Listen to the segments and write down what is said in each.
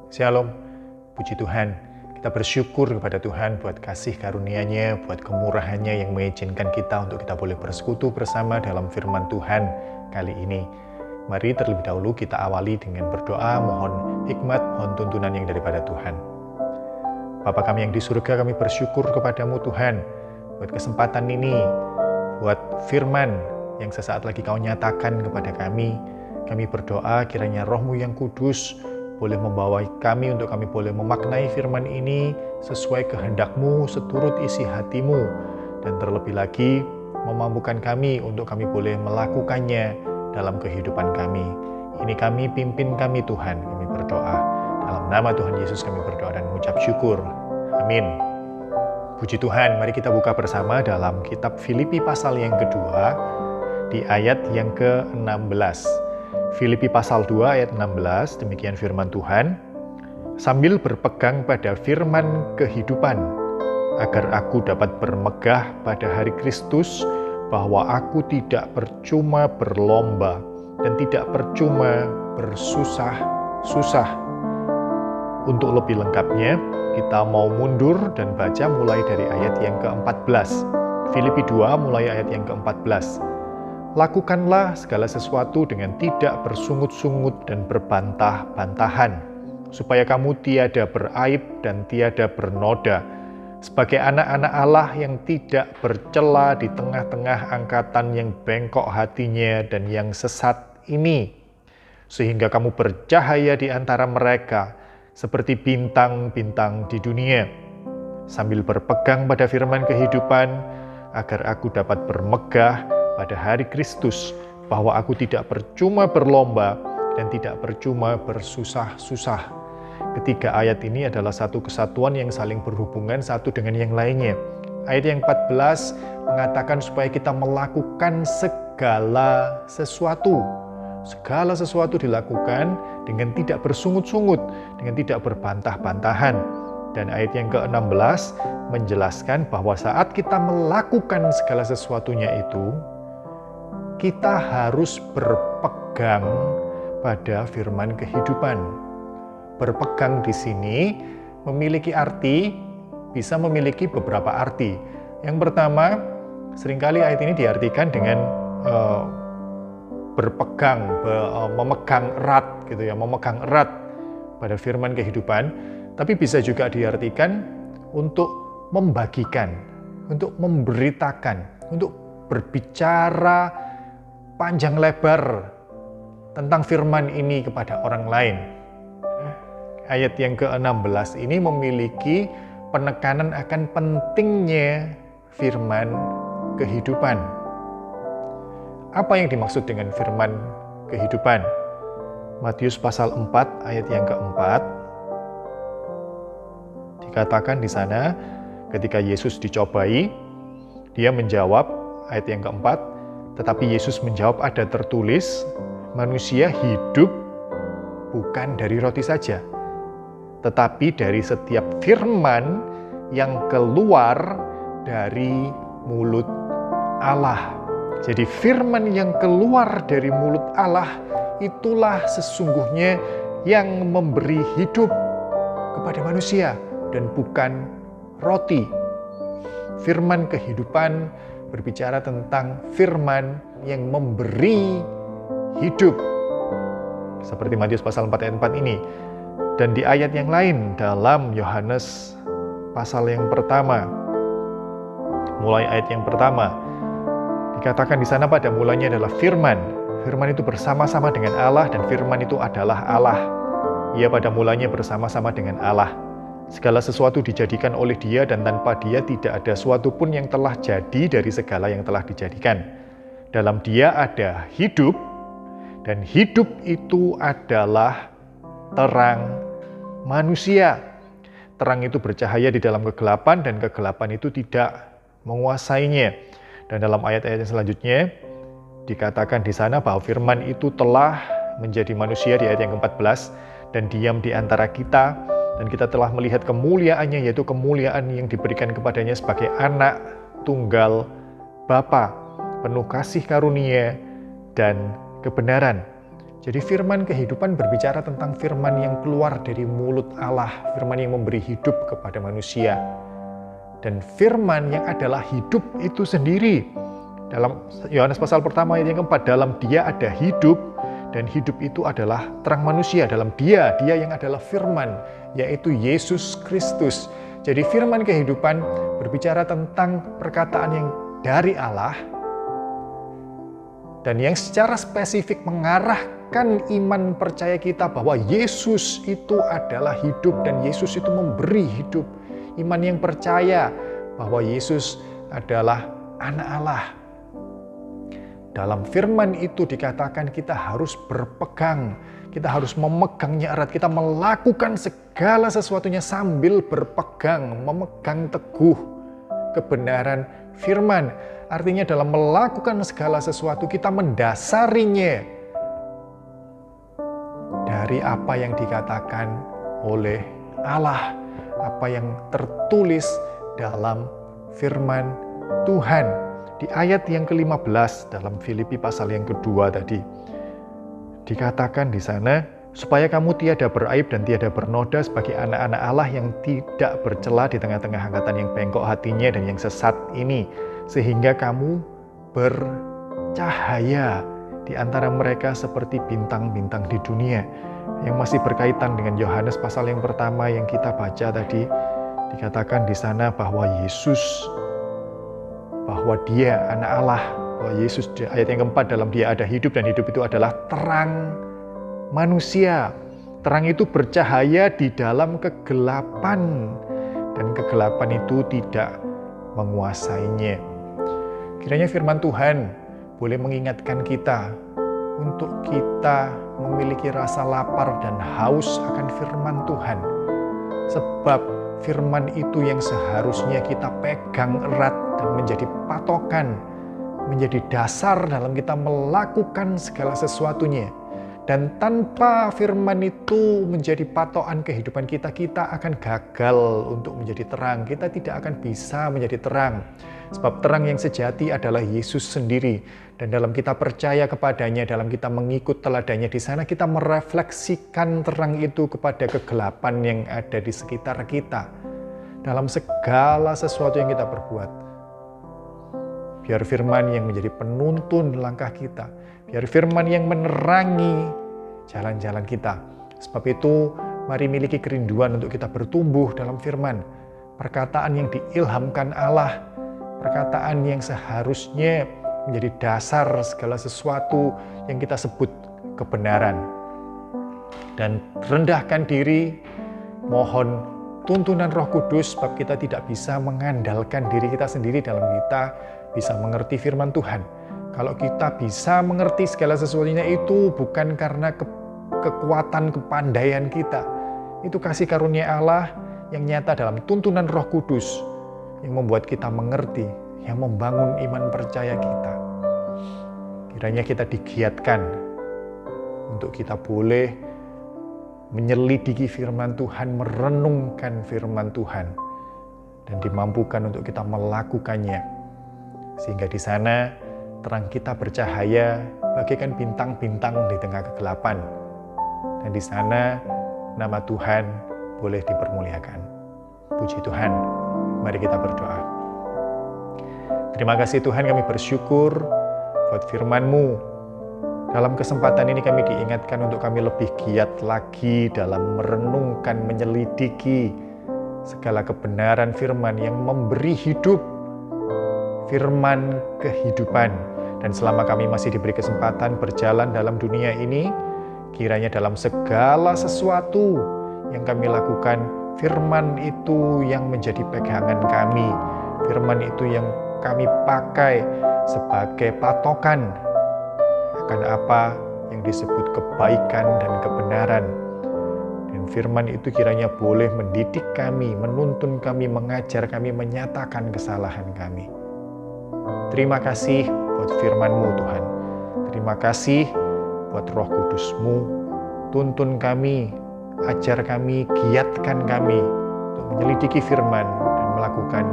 Shalom, puji Tuhan. Kita bersyukur kepada Tuhan buat kasih karunia-Nya, buat kemurahan-Nya yang mengizinkan kita untuk kita boleh bersekutu bersama dalam firman Tuhan kali ini. Mari terlebih dahulu kita awali dengan berdoa, mohon hikmat, mohon tuntunan yang daripada Tuhan. Bapa kami yang di surga, kami bersyukur kepadamu Tuhan, buat kesempatan ini, buat firman yang sesaat lagi Kau nyatakan kepada kami. Kami berdoa kiranya Roh-Mu yang kudus boleh membawa kami untuk kami boleh memaknai firman ini sesuai kehendak-Mu, seturut isi hati-Mu, dan terlebih lagi memampukan kami untuk kami boleh melakukannya dalam kehidupan kami. Ini kami, pimpin kami Tuhan, kami berdoa. Dalam nama Tuhan Yesus kami berdoa dan mengucap syukur. Amin. Puji Tuhan, mari kita buka bersama dalam kitab Filipi pasal yang kedua di ayat yang ke-16. Filipi pasal 2 ayat 16, demikian firman Tuhan. Sambil berpegang pada firman kehidupan, agar aku dapat bermegah pada hari Kristus, bahwa aku tidak percuma berlomba dan tidak percuma bersusah-susah. Untuk lebih lengkapnya, kita mau mundur dan baca mulai dari ayat yang ke-14. Filipi 2 mulai ayat yang ke-14. Lakukanlah segala sesuatu dengan tidak bersungut-sungut dan berbantah-bantahan, supaya kamu tiada beraib dan tiada bernoda, sebagai anak-anak Allah yang tidak bercela di tengah-tengah angkatan yang bengkok hatinya dan yang sesat ini, sehingga kamu bercahaya di antara mereka, seperti bintang-bintang di dunia, sambil berpegang pada firman kehidupan, agar aku dapat bermegah pada hari Kristus, bahwa aku tidak percuma berlomba dan tidak percuma bersusah-susah. Ketiga ayat ini adalah satu kesatuan yang saling berhubungan satu dengan yang lainnya. Ayat yang 14 mengatakan supaya kita melakukan segala sesuatu. Segala sesuatu dilakukan dengan tidak bersungut-sungut, dengan tidak berbantah-bantahan. Dan ayat yang ke-16 menjelaskan bahwa saat kita melakukan segala sesuatunya itu, kita harus berpegang pada firman kehidupan. Berpegang di sini memiliki arti, bisa memiliki beberapa arti. Yang pertama, seringkali ayat ini diartikan dengan berpegang, memegang erat, gitu ya, memegang erat pada firman kehidupan. Tapi bisa juga diartikan untuk membagikan, untuk memberitakan, untuk berbicara panjang lebar tentang firman ini kepada orang lain. Ayat yang ke-16 ini memiliki penekanan akan pentingnya firman kehidupan. Apa yang dimaksud dengan firman kehidupan? Matius pasal 4 ayat yang keempat dikatakan di sana, ketika Yesus dicobai, dia menjawab, ayat yang keempat, tetapi Yesus menjawab, ada tertulis, manusia hidup bukan dari roti saja, tetapi dari setiap firman yang keluar dari mulut Allah. Jadi firman yang keluar dari mulut Allah itulah sesungguhnya yang memberi hidup kepada manusia dan bukan roti. Firman kehidupan berbicara tentang firman yang memberi hidup. Seperti Matius pasal 4 ayat 4 ini. Dan di ayat yang lain dalam Yohanes pasal yang pertama, mulai ayat yang pertama, dikatakan di sana pada mulanya adalah firman. Firman itu bersama-sama dengan Allah dan firman itu adalah Allah. Ia pada mulanya bersama-sama dengan Allah. Segala sesuatu dijadikan oleh Dia dan tanpa Dia tidak ada suatu pun yang telah jadi dari segala yang telah dijadikan. Dalam Dia ada hidup, dan hidup itu adalah terang manusia. Terang itu bercahaya di dalam kegelapan dan kegelapan itu tidak menguasainya. Dan dalam ayat-ayat yang selanjutnya dikatakan di sana bahwa firman itu telah menjadi manusia di ayat yang ke-14 dan diam di antara kita. Dan kita telah melihat kemuliaannya, yaitu kemuliaan yang diberikan kepadanya sebagai anak tunggal Bapa, penuh kasih karunia dan kebenaran. Jadi firman kehidupan berbicara tentang firman yang keluar dari mulut Allah, firman yang memberi hidup kepada manusia. Dan firman yang adalah hidup itu sendiri. Dalam Yohanes pasal pertama ayat yang keempat, dalam Dia ada hidup, dan hidup itu adalah terang manusia. Dalam Dia yang adalah firman, yaitu Yesus Kristus. Jadi firman kehidupan berbicara tentang perkataan yang dari Allah, dan yang secara spesifik mengarahkan iman percaya kita bahwa Yesus itu adalah hidup dan Yesus itu memberi hidup. Iman yang percaya bahwa Yesus adalah anak Allah. Dalam firman itu dikatakan kita harus berpegang, kita harus memegangnya erat, kita melakukan segala sesuatunya sambil berpegang, memegang teguh kebenaran firman. Artinya dalam melakukan segala sesuatu kita mendasarinya dari apa yang dikatakan oleh Allah, apa yang tertulis dalam firman Tuhan. Di ayat yang ke-15 dalam Filipi pasal yang kedua tadi, dikatakan di sana, supaya kamu tiada beraib dan tiada bernoda sebagai anak-anak Allah yang tidak bercela di tengah-tengah angkatan yang bengkok hatinya dan yang sesat ini, sehingga kamu bercahaya di antara mereka seperti bintang-bintang di dunia. Yang masih berkaitan dengan Yohanes pasal yang pertama yang kita baca tadi, dikatakan di sana bahwa Yesus, bahwa Dia anak Allah, bahwa Yesus, di ayat yang keempat, dalam Dia ada hidup dan hidup itu adalah terang manusia. Terang itu bercahaya di dalam kegelapan dan kegelapan itu tidak menguasainya. Kiranya firman Tuhan boleh mengingatkan kita untuk kita memiliki rasa lapar dan haus akan firman Tuhan. Sebab firman itu yang seharusnya kita pegang erat dan menjadi patokan, menjadi dasar dalam kita melakukan segala sesuatunya. Dan tanpa firman itu menjadi patokan kehidupan kita, kita akan gagal untuk menjadi terang. Kita tidak akan bisa menjadi terang. Sebab terang yang sejati adalah Yesus sendiri. Dan dalam kita percaya kepadanya, dalam kita mengikut teladannya, di sana kita merefleksikan terang itu kepada kegelapan yang ada di sekitar kita. Dalam segala sesuatu yang kita perbuat. Biar firman yang menjadi penuntun langkah kita. Biar firman yang menerangi jalan-jalan kita. Sebab itu, mari miliki kerinduan untuk kita bertumbuh dalam firman. Perkataan yang diilhamkan Allah, perkataan yang seharusnya menjadi dasar segala sesuatu yang kita sebut kebenaran. Dan rendahkan diri, mohon tuntunan Roh Kudus, sebab kita tidak bisa mengandalkan diri kita sendiri dalam kita bisa mengerti firman Tuhan. Kalau kita bisa mengerti segala sesuatunya itu bukan karena kekuatan kepandaian kita. Itu kasih karunia Allah yang nyata dalam tuntunan Roh Kudus yang membuat kita mengerti, yang membangun iman percaya kita. Kiranya kita digiatkan untuk kita boleh menyelidiki firman Tuhan, merenungkan firman Tuhan, dan dimampukan untuk kita melakukannya. Sehingga di sana terang kita bercahaya bagaikan bintang-bintang di tengah kegelapan. Dan di sana nama Tuhan boleh dipermuliakan. Puji Tuhan, mari kita berdoa. Terima kasih Tuhan, kami bersyukur buat firman-Mu. Dalam kesempatan ini kami diingatkan untuk kami lebih giat lagi dalam merenungkan, menyelidiki segala kebenaran firman yang memberi hidup, firman kehidupan. Dan selama kami masih diberi kesempatan berjalan dalam dunia ini, kiranya dalam segala sesuatu yang kami lakukan, firman itu yang menjadi pegangan kami. Firman itu yang kami pakai sebagai patokan akan apa yang disebut kebaikan dan kebenaran. Dan firman itu kiranya boleh mendidik kami, menuntun kami, mengajar kami, menyatakan kesalahan kami. Terima kasih buat firman-Mu Tuhan. Terima kasih buat Roh Kudus-Mu. Tuntun kami, ajar kami, giatkan kami untuk menyelidiki firman dan melakukan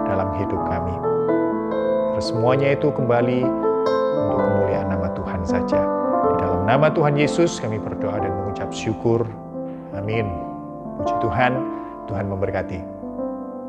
dalam hidup kami. Semuanya itu kembali untuk kemuliaan nama Tuhan saja. Di dalam Dalam nama Tuhan Yesus kami berdoa dan mengucap syukur. Amin. Puji Tuhan, Tuhan memberkati.